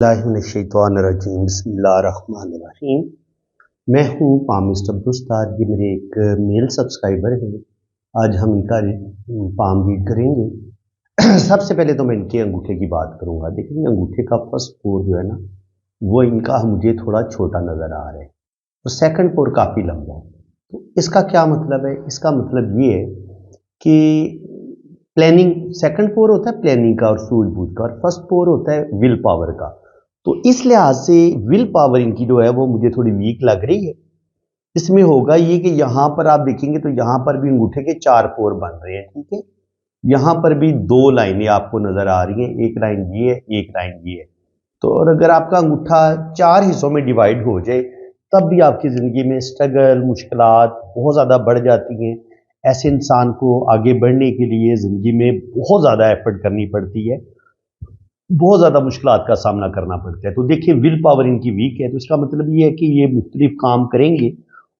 बिस्मिल्लाहिर्रहमानिर्रहीम बिस्मिल्लाहिर्रहमानिर्रहीम। मैं हूँ पाम मिस्टर अब्दुस्तार, ये मेरे एक मेल सब्सक्राइबर हैं। आज हम इनका पाम रीड करेंगे। सबसे पहले तो मैं इनके अंगूठे की बात करूँगा। देखिए अंगूठे का फर्स्ट पोर जो है ना, वो इनका मुझे थोड़ा छोटा नज़र आ रहा है, तो सेकंड पोर काफ़ी लंबा है। तो इसका क्या मतलब है? इसका मतलब ये है कि प्लानिंग, सेकंड पोर होता है प्लानिंग का और सूझबूझ का, और फर्स्ट पोर होता है विल पावर का। तो इस लिहाज से विल पावर इनकी जो है वो मुझे थोड़ी वीक लग रही है। इसमें होगा ये कि यहाँ पर आप देखेंगे तो यहाँ पर भी अंगूठे के 4 पोर बन रहे हैं, ठीक है। यहाँ पर भी 2 लाइनें आपको नजर आ रही हैं, एक लाइन ये है, एक लाइन ये है। तो और अगर आपका अंगूठा 4 हिस्सों में डिवाइड हो जाए तब भी आपकी ज़िंदगी में स्ट्रगल, मुश्किलात बहुत ज़्यादा बढ़ जाती हैं। ऐसे इंसान को आगे बढ़ने के लिए ज़िंदगी में बहुत ज़्यादा एफर्ट करनी पड़ती है, बहुत ज़्यादा मुश्किलात का सामना करना पड़ता है। तो देखिए विल पावर इनकी वीक है, तो इसका मतलब ये है कि ये मुख्तलिफ काम करेंगे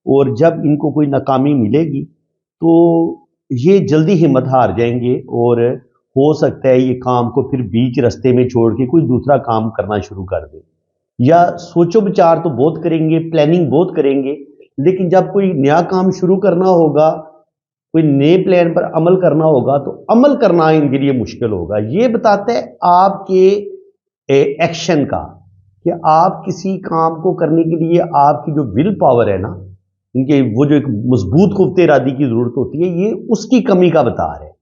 और जब इनको कोई नाकामी मिलेगी तो ये जल्दी हिम्मत हार जाएंगे और हो सकता है ये काम को फिर बीच रास्ते में छोड़ के कोई दूसरा काम करना शुरू कर दे, या सोचो विचार तो बहुत करेंगे, प्लानिंग बहुत करेंगे, लेकिन जब कोई नया काम शुरू करना होगा, कोई नए प्लान पर अमल करना होगा तो अमल करना इनके लिए मुश्किल होगा। ये बताता है आपके एक्शन का, कि आप किसी काम को करने के लिए आपकी जो विल पावर है ना, इनके वो जो एक मजबूत कुव्वत इरादी की जरूरत होती है, ये उसकी कमी का बता रहे हैं।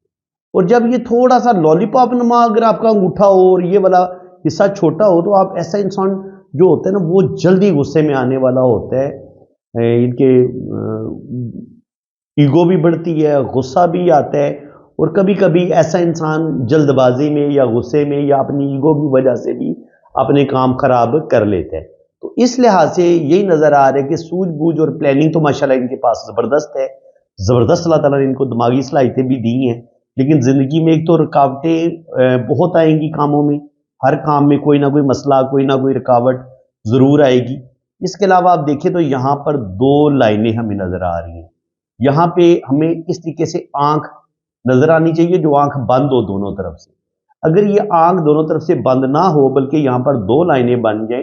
और जब ये थोड़ा सा लॉलीपॉप नुमा अगर आपका अंगूठा हो और ये वाला हिस्सा छोटा हो, तो आप ऐसा इंसान जो होता है ना वो जल्दी गुस्से में आने वाला होता है। इनके ईगो भी बढ़ती है, गुस्सा भी आता है, और कभी कभी ऐसा इंसान जल्दबाजी में या गुस्से में या अपनी ईगो की वजह से भी अपने काम खराब कर लेते हैं। तो इस लिहाज से यही नजर आ रहा है कि सूझबूझ और प्लानिंग तो माशाल्लाह इनके पास जबरदस्त है। जबरदस्त अल्लाह ताला ने इनको दिमागी सलाहियतें भी दी हैं, लेकिन जिंदगी में एक तो रुकावटें बहुत आएंगी कामों में। हर काम में कोई ना कोई मसला, कोई ना कोई रुकावट जरूर आएगी। इसके अलावा आप देखें तो यहाँ पर 2 लाइनें हमें नजर आ रही हैं। यहाँ पे हमें इस तरीके से आंख नजर आनी चाहिए जो आंख बंद हो दोनों तरफ से। अगर ये आंख दोनों तरफ से बंद ना हो बल्कि यहाँ पर 2 लाइनें बन जाए,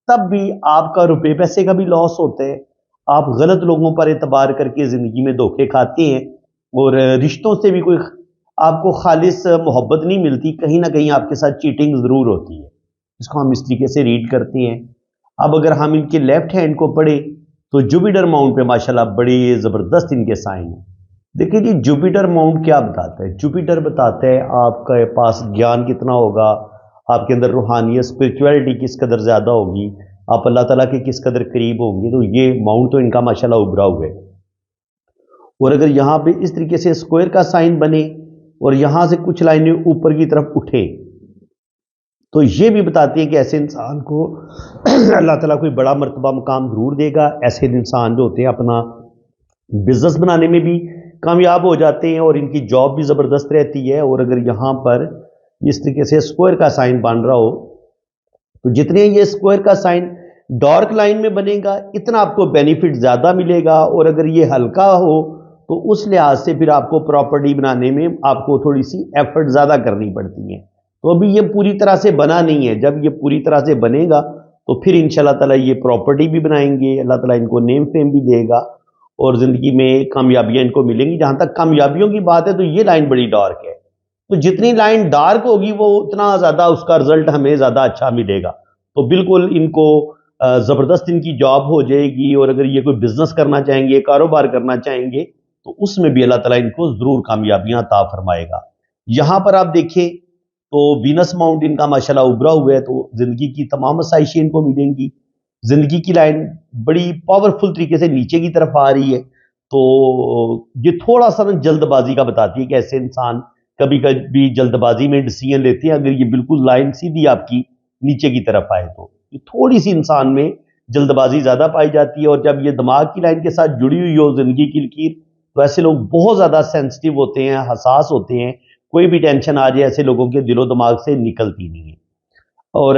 तब भी आपका रुपए पैसे का भी लॉस होता है। आप गलत लोगों पर एतबार करके जिंदगी में धोखे खाते हैं, और रिश्तों से भी कोई आपको खालिस मोहब्बत नहीं मिलती, कहीं ना कहीं आपके साथ चीटिंग जरूर होती है। इसको हम इस तरीके से रीड करते हैं। अब अगर हम इनके लेफ्ट हैंड को पढ़े तो जुपिटर माउंट पे माशाल्लाह बड़ी ज़बरदस्त इनके साइन है। देखिए जी, जुपिटर माउंट क्या बताता है? जुपिटर बताता है आपके पास ज्ञान कितना होगा, आपके अंदर रूहानियत, स्पिरिचुअलिटी किस कदर ज़्यादा होगी, आप अल्लाह ताला के किस कदर करीब होंगे। तो ये माउंट तो इनका माशाल्लाह उभरा हुआ है। और अगर यहाँ पे इस तरीके से स्क्वायर का साइन बने और यहाँ से कुछ लाइनें ऊपर की तरफ उठे, तो ये भी बताती है कि ऐसे इंसान को अल्लाह ताला कोई बड़ा मर्तबा मुकाम जरूर देगा। ऐसे इंसान जो होते हैं अपना बिजनेस बनाने में भी कामयाब हो जाते हैं और इनकी जॉब भी ज़बरदस्त रहती है। और अगर यहाँ पर इस तरीके से स्क्वायर का साइन बन रहा हो, तो जितने ये स्क्वायर का साइन डार्क लाइन में बनेगा इतना आपको बेनिफिट ज़्यादा मिलेगा, और अगर ये हल्का हो तो उस लिहाज से फिर आपको प्रॉपर्टी बनाने में आपको थोड़ी सी एफर्ट ज़्यादा करनी पड़ती है। तो अभी ये पूरी तरह से बना नहीं है, जब ये पूरी तरह से बनेगा तो फिर इंशाल्लाह ताला ये प्रॉपर्टी भी बनाएंगे, अल्लाह ताला इनको नेम फेम भी देगा और ज़िंदगी में कामयाबियां इनको मिलेंगी। जहाँ तक कामयाबियों की बात है तो ये लाइन बड़ी डार्क है, तो जितनी लाइन डार्क होगी वो उतना ज़्यादा उसका रिजल्ट हमें ज़्यादा अच्छा मिलेगा। तो बिल्कुल इनको ज़बरदस्त इनकी जॉब हो जाएगी, और अगर ये कोई बिजनेस करना चाहेंगे, कारोबार करना चाहेंगे, तो उसमें भी अल्लाह ताला इनको ज़रूर कामयाबियां अता फरमाएगा। यहाँ पर आप देखें तो वीनस माउंट इनका माशाल्लाह उभरा हुआ है, तो ज़िंदगी की तमाम आसाइशें इनको मिलेंगी। ज़िंदगी की लाइन बड़ी पावरफुल तरीके से नीचे की तरफ आ रही है। तो ये थोड़ा सा ना जल्दबाजी का बताती है कि ऐसे इंसान कभी कभी जल्दबाजी में डिसीजन लेते हैं। अगर ये बिल्कुल लाइन सीधी आपकी नीचे की तरफ आए तो ये थोड़ी सी इंसान में जल्दबाजी ज़्यादा पाई जाती है। और जब ये दिमाग की लाइन के साथ जुड़ी हुई हो ज़िंदगी की लकीर, तो ऐसे लोग बहुत ज़्यादा सेंसिटिव होते हैं, हसास होते हैं। कोई भी टेंशन आ जाए ऐसे लोगों के दिलो दिमाग से निकलती नहीं है। और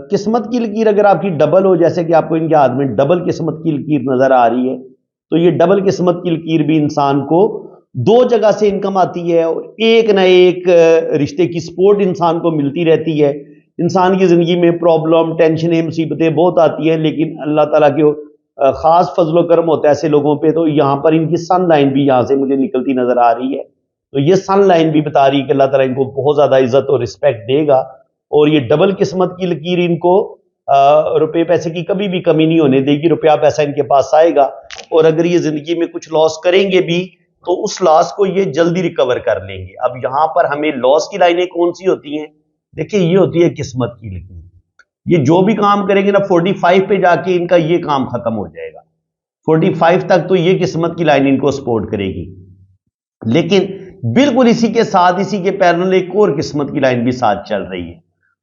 किस्मत की लकीर अगर आपकी डबल हो, जैसे कि आपको इनके हाथ में डबल किस्मत की लकीर नजर आ रही है, तो ये डबल किस्मत की लकीर भी इंसान को 2 जगह से इनकम आती है और एक ना एक रिश्ते की सपोर्ट इंसान को मिलती रहती है। इंसान की ज़िंदगी में प्रॉब्लम, टेंशनें, मुसीबतें बहुत आती हैं, लेकिन अल्लाह ताला के ख़ास फजलो करम होता है ऐसे लोगों पे। तो यहाँ पर इनकी सन लाइन भी यहाँ से मुझे निकलती नज़र आ रही है। तो ये सन लाइन भी बता रही है कि अल्लाह ताला इनको बहुत ज़्यादा इज्जत और रिस्पेक्ट देगा, और ये डबल किस्मत की लकीर इनको रुपए पैसे की कभी भी कमी नहीं होने देगी। रुपया पैसा इनके पास आएगा, और अगर ये ज़िंदगी में कुछ लॉस करेंगे भी तो उस लॉस को ये जल्दी रिकवर कर लेंगे। अब यहाँ पर हमें लॉस की लाइनें कौन सी होती हैं? देखिए, ये होती है किस्मत की लकीर। ये जो भी काम करेंगे ना, 45 पे जाके इनका ये काम खत्म हो जाएगा। 45 तक तो ये किस्मत की लाइन इनको सपोर्ट करेगी, लेकिन बिल्कुल इसी के साथ, इसी के पैरेलल एक और किस्मत की लाइन भी साथ चल रही है।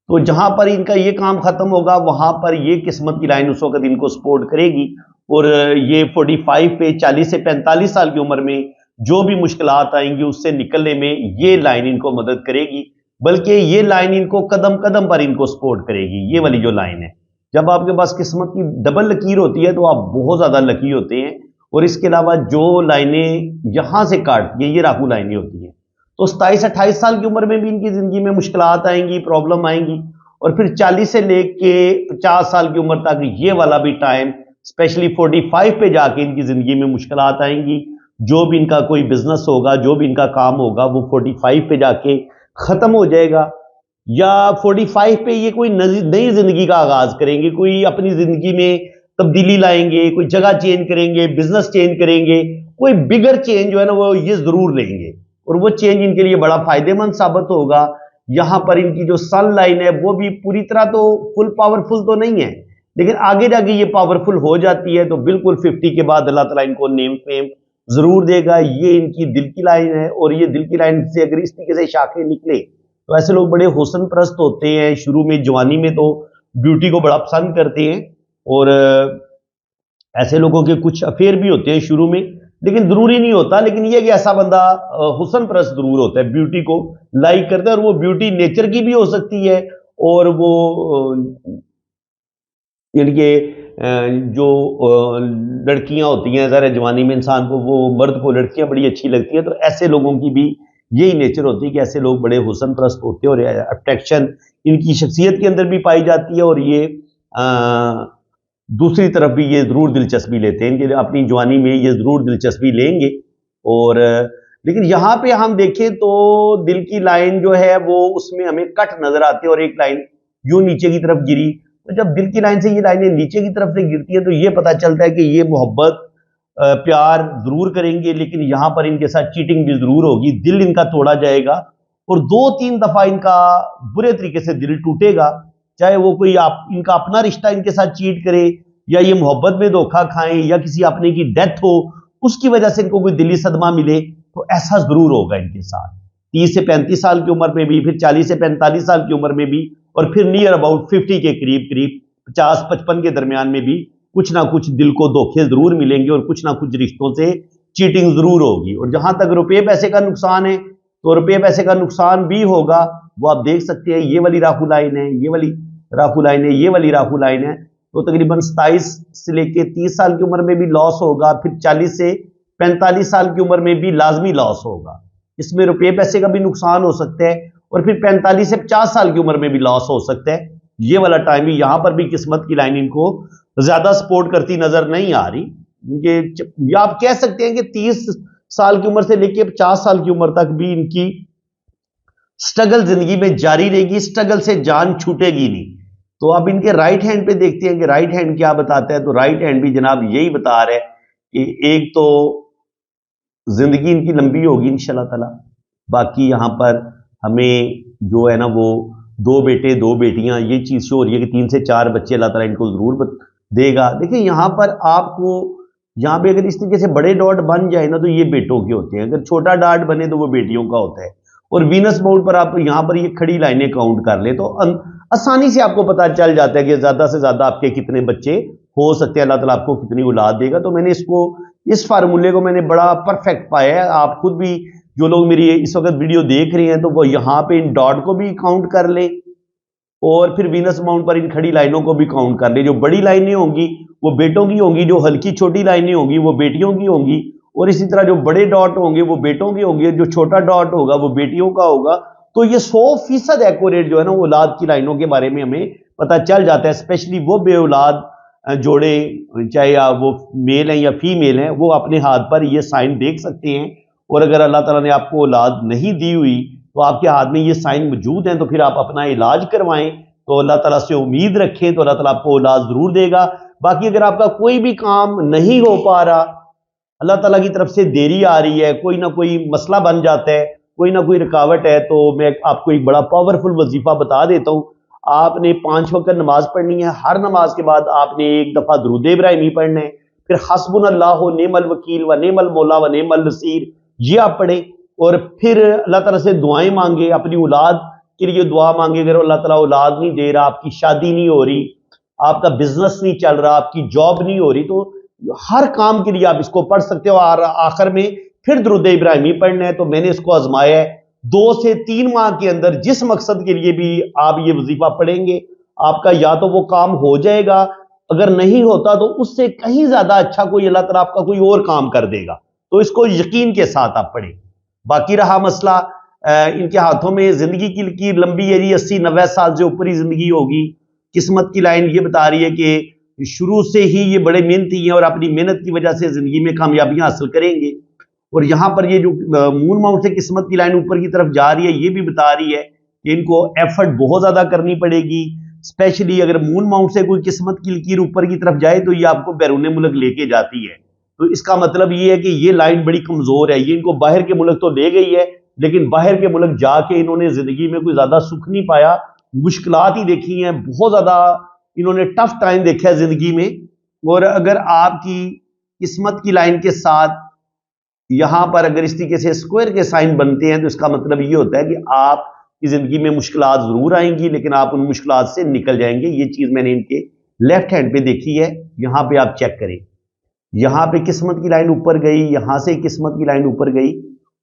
तो जहां पर इनका ये काम खत्म होगा, वहां पर ये किस्मत की लाइन उस वक्त इनको सपोर्ट करेगी, और ये 45 पे 40 से 45 साल की उम्र में जो भी मुश्किलात आएंगी उससे निकलने में ये लाइन इनको मदद करेगी। बल्कि ये लाइन इनको कदम कदम पर इनको सपोर्ट करेगी। ये वाली जो लाइन है, जब आपके पास किस्मत की डबल लकीर होती है तो आप बहुत ज्यादा लकी होते हैं। और इसके अलावा जो लाइनें यहां से काटती हैं, ये राहु लाइनें होती हैं। तो 27-28 साल की उम्र में भी इनकी जिंदगी में मुश्किलात आएंगी, प्रॉब्लम आएंगी, और फिर 40 से लेके 50 साल की उम्र तक ये वाला भी टाइम, स्पेशली 45 पे जाके इनकी जिंदगी में मुश्किलात आएंगी। जो भी इनका कोई बिजनेस होगा, जो भी इनका काम होगा, वो 45 पे जाके खत्म हो जाएगा, या 45 पे ये कोई नई जिंदगी का आगाज करेंगे, कोई अपनी जिंदगी में तब्दीली लाएंगे, कोई जगह चेंज करेंगे, बिजनेस चेंज करेंगे, कोई बिगर चेंज जो है ना वो ये जरूर लेंगे, और वो चेंज इनके लिए बड़ा फायदेमंद साबित होगा। यहां पर इनकी जो सन लाइन है वो भी पूरी तरह तो फुल पावरफुल तो नहीं है, लेकिन आगे जाके ये पावरफुल हो जाती है। तो बिल्कुल 50 के बाद अल्लाह ताला इनको नेम फेम जरूर देगा। ये इनकी दिल की लाइन है, और ये दिल की लाइन से अगर इस तरीके से शाखें निकले तो ऐसे लोग बड़े हुस्न परस्त होते हैं। शुरू में जवानी में तो ब्यूटी को बड़ा पसंद करते हैं, और ऐसे लोगों के कुछ अफेयर भी होते हैं शुरू में, लेकिन जरूरी नहीं होता। लेकिन ये कि ऐसा बंदा हुस्न परस्त जरूर होता है, ब्यूटी को लाइक करता है, और वो ब्यूटी नेचर की भी हो सकती है, और वो यानी कि जो लड़कियां होती हैं, ज़रा जवानी में इंसान को, वो मर्द को लड़कियां बड़ी अच्छी लगती हैं। तो ऐसे लोगों की भी यही नेचर होती है कि ऐसे लोग बड़े हुस्न परस्त होते हैं, और अट्रैक्शन इनकी शख्सियत के अंदर भी पाई जाती है, और ये दूसरी तरफ भी ये जरूर दिलचस्पी लेते हैं कि अपनी जवानी में ये जरूर दिलचस्पी लेंगे। और लेकिन यहाँ पे हम देखें तो दिल की लाइन जो है वो उसमें हमें कट नजर आती है, और एक लाइन यूं नीचे की तरफ गिरी। तो जब दिल की लाइन से ये लाइनें नीचे की तरफ से गिरती है तो ये पता चलता है कि ये मोहब्बत प्यार जरूर करेंगे, लेकिन यहां पर इनके साथ चीटिंग भी जरूर होगी, दिल इनका तोड़ा जाएगा, और 2-3 दफा इनका बुरे तरीके से दिल टूटेगा। चाहे वो कोई इनका अपना रिश्ता इनके साथ चीट करे, या ये मोहब्बत में धोखा खाएं, या किसी अपने की डेथ हो उसकी वजह से इनको कोई दिली सदमा मिले, तो ऐसा जरूर होगा इनके साथ। 30 से 35 साल की उम्र में भी, फिर 40 से 45 साल की उम्र में भी, और फिर नियर अबाउट 50 के करीब करीब 50-55 के दरमियान में भी कुछ ना कुछ दिल को धोखे जरूर मिलेंगे, और कुछ ना कुछ रिश्तों से चीटिंग जरूर होगी। और जहां तक रुपये पैसे का नुकसान है, तो रुपये पैसे का नुकसान भी होगा। वो आप देख सकते हैं, ये वाली राहु लाइन है, ये वाली राहु लाइन है, ये वाली राहु लाइन है। तो तकरीबन 27 से लेके 30 साल की उम्र में भी लॉस होगा, फिर 40 से 45 साल की उम्र में भी लाजमी लॉस होगा। इसमें रुपये पैसे का भी नुकसान हो सकता है, और फिर 45 से 50 साल की उम्र में भी लॉस हो सकता है। ये वाला टाइम भी, यहां पर भी किस्मत की लाइन इनको ज्यादा सपोर्ट करती नजर नहीं आ रही। या आप कह सकते हैं कि 30 साल की उम्र से लेकर 50 साल की उम्र तक भी इनकी स्ट्रगल जिंदगी में जारी रहेगी, स्ट्रगल से जान छूटेगी नहीं। तो अब इनके राइट हैंड पे देखते हैं कि राइट हैंड क्या बताता है। तो राइट हैंड भी जनाब यही बता रहा है कि एक तो जिंदगी इनकी लंबी होगी इंशाल्लाह ताला, बाकी यहां पर हमें जो है ना वो 2 बेटे 2 बेटियां, ये चीज शो हो रही है कि 3 से 4 बच्चे अल्लाह ताला इनको जरूर देगा। देखिए यहां पर आपको, यहां पे अगर इस तरीके से बड़े डॉट बन जाए ना तो ये बेटों के होते हैं, अगर छोटा डॉट बने तो वो बेटियों का होता है। और वीनस मोड पर आप यहां पर ये खड़ी लाइनें काउंट कर ले तो आसानी से आपको पता चल जाता है कि ज्यादा से ज्यादा आपके कितने बच्चे हो सकते हैं, अल्लाह ताला आपको कितनी औलाद देगा। तो मैंने इस फार्मूले को मैंने बड़ा परफेक्ट पाया है। आप खुद भी, जो लोग मेरी इस वक्त वीडियो देख रहे हैं, तो वो यहाँ पे इन डॉट को भी काउंट कर ले, और फिर वीनस माउंट पर इन खड़ी लाइनों को भी काउंट कर ले। जो बड़ी लाइनें होंगी वो बेटों की होंगी, जो हल्की छोटी लाइनें होंगी वो बेटियों की होंगी, और इसी तरह जो बड़े डॉट होंगे वो बेटों के होंगे, जो छोटा डॉट होगा वो बेटियों का होगा। तो ये 100% एक्यूरेट जो है ना वो औलाद की लाइनों के बारे में हमें पता चल जाता है। स्पेशली वो बे औलाद जोड़े, चाहे वो मेल हैं या फीमेल हैं, वो अपने हाथ पर ये साइन देख सकते हैं। और अगर अल्लाह ताला ने आपको औलाद नहीं दी हुई तो आपके हाथ में ये साइन मौजूद हैं, तो फिर आप अपना इलाज करवाएं, तो अल्लाह ताला से उम्मीद रखें तो अल्लाह ताला आपको औलाद जरूर देगा। बाकी अगर आपका कोई भी काम नहीं हो पा रहा, अल्लाह ताला की तरफ से देरी आ रही है, कोई ना कोई मसला बन जाता है, कोई ना कोई रुकावट है, तो मैं आपको एक बड़ा पावरफुल वजीफा बता देता हूँ। आपने 5 वक्त नमाज पढ़नी है। हर नमाज के बाद आपने एक दफा दुरूद इब्राहिमी पढ़ना है, फिर हस्बुनल्लाहु निअमल वकील व निअमल मौला व निअमल नसीर ये आप पढ़ें। और फिर अल्लाह ताला से दुआएं मांगे, अपनी औलाद के लिए दुआ मांगे। अगर अल्लाह ताला औलाद नहीं दे रहा, आपकी शादी नहीं हो रही, आपका बिजनेस नहीं चल रहा, आपकी जॉब नहीं हो रही, तो हर काम के लिए आप इसको पढ़ सकते हो। और आखिर में फिर दुरूद इब्राहिमी पढ़ना है। तो मैंने इसको आजमाया है, 2 से 3 माह के अंदर जिस मकसद के लिए भी आप ये वजीफा पढ़ेंगे, आपका या तो वो काम हो जाएगा, अगर नहीं होता तो उससे कहीं ज्यादा अच्छा कोई अल्लाह ताला आपका कोई और काम कर देगा। तो इसको यकीन के साथ आप पढ़ें। बाकी रहा मसला इनके हाथों में जिंदगी की लकीर लंबी है जी, 80-90 साल से ऊपर ही जिंदगी होगी। किस्मत की लाइन ये बता रही है कि शुरू से ही ये बड़े मेहनती हैं और अपनी मेहनत की वजह से जिंदगी में कामयाबियां हासिल करेंगे। और यहाँ पर ये जो मून माउंट से किस्मत की लाइन ऊपर की तरफ जा रही है, ये भी बता रही है कि इनको एफर्ट बहुत ज्यादा करनी पड़ेगी। स्पेशली अगर मून माउंट से कोई किस्मत की लकीर ऊपर की तरफ जाए तो ये आपको बैरून मुल्क लेके जाती है। तो इसका मतलब ये है कि ये लाइन बड़ी कमजोर है। ये इनको बाहर के मुल्क तो ले गई है, लेकिन बाहर के मुल्क जाके इन्होंने जिंदगी में कोई ज्यादा सुख नहीं पाया, मुश्किलात ही देखी हैं, बहुत ज्यादा इन्होंने टफ टाइम देखा है जिंदगी में। और अगर आपकी किस्मत की लाइन के साथ यहां पर अगर इस तरीके से स्क्वायर के साइन बनते हैं, तो इसका मतलब ये होता है कि आपकी जिंदगी में मुश्किलात जरूर आएंगी, लेकिन आप उन मुश्किलात से निकल जाएंगे। ये चीज मैंने इनके लेफ्ट हैंड पे देखी है। यहां पे आप चेक करें, यहां पे किस्मत की लाइन ऊपर गई, यहां से किस्मत की लाइन ऊपर गई,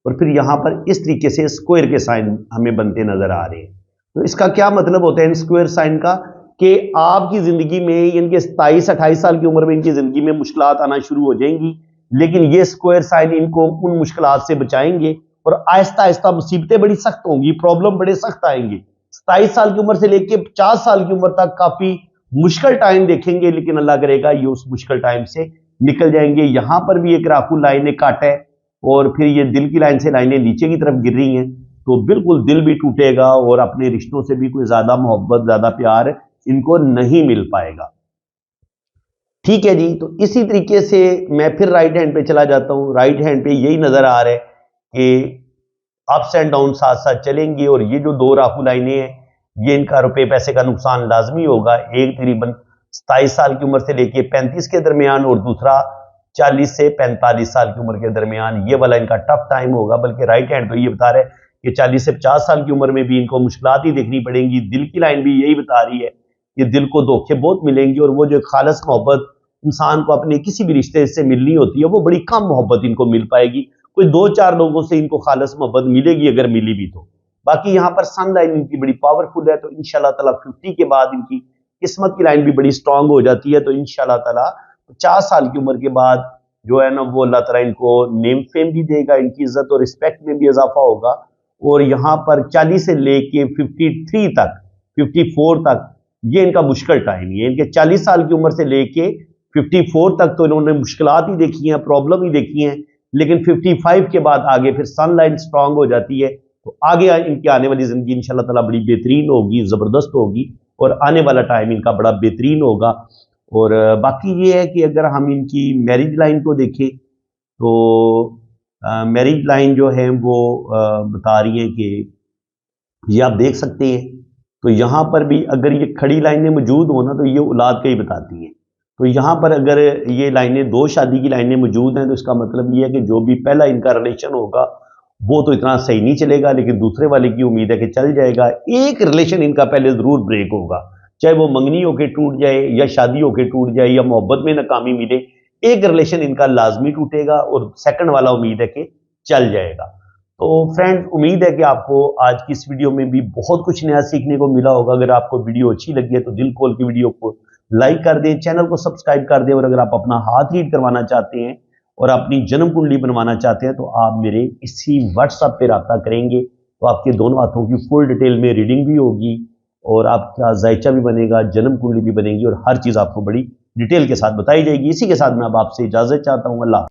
और फिर यहां पर इस तरीके से स्क्वायर के साइन हमें बनते नजर आ रहे हैं। तो इसका क्या मतलब होता है इन स्क्वायर साइन का, कि आपकी जिंदगी में इनके 27-28 साल की उम्र में इनकी जिंदगी में मुश्किलात आना शुरू हो जाएंगी, लेकिन ये स्क्वायर साइन इनको उन मुश्किलात से बचाएंगे। और आहिस्ता आहिस्ता मुसीबतें बड़ी सख्त होंगी, प्रॉब्लम बड़े सख्त आएंगे। 27 साल की उम्र से लेकर 50 साल की उम्र तक काफी मुश्किल टाइम देखेंगे, लेकिन अल्लाह करेगा ये उस मुश्किल टाइम से निकल जाएंगे। यहां पर भी एक राखू लाइन काटा है, और फिर ये दिल की लाइन से लाइनें नीचे की तरफ गिर रही हैं, तो बिल्कुल दिल भी टूटेगा और अपने रिश्तों से भी कोई ज्यादा मोहब्बत, ज्यादा प्यार इनको नहीं मिल पाएगा। ठीक है जी। तो इसी तरीके से मैं फिर राइट हैंड पे चला जाता हूं। राइट हैंड पे यही नजर आ रहा है कि अप्स एंड डाउन साथ साथ चलेंगे, और ये जो 2 राहु लाइनें हैं, ये इनका रुपए पैसे का नुकसान लाजमी होगा। एक तकरीबन 27 साल की उम्र से लेके 35 के दरमियान, और दूसरा 40 से 45 साल की उम्र के दरमियान, ये वाला इनका टफ टाइम होगा। बल्कि राइट हैंड तो ये बता रहा है कि 40 से 50 साल की उम्र में भी इनको मुश्किलात ही देखनी पड़ेंगी। दिल की लाइन भी यही बता रही है कि दिल को धोखे बहुत मिलेंगे, और वो जो खालिस मोहब्बत इंसान को अपने किसी भी रिश्ते से मिलनी होती है, वो बड़ी कम मोहब्बत इनको मिल पाएगी। कोई 2-4 लोगों से इनको खालिस मोहब्बत मिलेगी, अगर मिली भी तो। बाकी यहाँ पर सन लाइन इनकी बड़ी पावरफुल है, तो इंशाल्लाह ताला 50 के बाद इनकी किस्मत की लाइन भी बड़ी स्ट्रांग हो जाती है। तो इंशाल्लाह ताला 50 साल की उम्र के बाद जो है ना, वो अल्लाह ताला इनको नेम फेम भी देगा, इनकी इज्जत और रिस्पेक्ट में भी इजाफा होगा। और यहाँ पर 40 से लेके 53 तक, 54 तक, ये इनका मुश्किल टाइम है। इनके 40 साल की उम्र से लेके 54 तक तो इन्होंने मुश्किलात ही देखी हैं, प्रॉब्लम ही देखी हैं, लेकिन 55 के बाद आगे फिर सन लाइन स्ट्रांग हो जाती है। तो आगे इनकी आने वाली जिंदगी इंशाल्लाह ताला बड़ी बेहतरीन होगी, जबरदस्त होगी, और आने वाला टाइम इनका बड़ा बेहतरीन होगा। और बाकी ये है कि अगर हम इनकी मैरिज लाइन को देखें, तो मैरिज लाइन जो है वो बता रही है कि ये आप देख सकते हैं। तो यहाँ पर भी अगर ये खड़ी लाइनें मौजूद हो ना, तो ये औलाद का ही बताती हैं। तो यहाँ पर अगर ये लाइनें 2 शादी की लाइनें मौजूद हैं, तो इसका मतलब ये है कि जो भी पहला इनका रिलेशन होगा वो तो इतना सही नहीं चलेगा, लेकिन दूसरे वाले की उम्मीद है कि चल जाएगा। एक रिलेशन इनका पहले जरूर ब्रेक होगा, चाहे वो मंगनी होके टूट जाए, या शादी होके टूट जाए, या मोहब्बत में नाकामी मिले, एक रिलेशन इनका लाजमी टूटेगा, और सेकंड वाला उम्मीद है कि चल जाएगा। तो फ्रेंड्स, उम्मीद है कि आपको आज की इस वीडियो में भी बहुत कुछ नया सीखने को मिला होगा। अगर आपको वीडियो अच्छी लगी है तो दिल खोल के वीडियो को लाइक कर दें, चैनल को सब्सक्राइब कर दें, और अगर आप अपना हाथ रीड करवाना चाहते हैं और अपनी जन्म कुंडली बनवाना चाहते हैं, तो आप मेरे इसी व्हाट्सएप पे रब्ता करेंगे। तो आपके दोनों हाथों की फुल डिटेल में रीडिंग भी होगी और आपका जायचा भी बनेगा, जन्म कुंडली भी बनेगी और हर चीज़ आपको बड़ी डिटेल के साथ बताई जाएगी। इसी के साथ मैं अब आपसे इजाज़त चाहता हूँ। अल्लाह।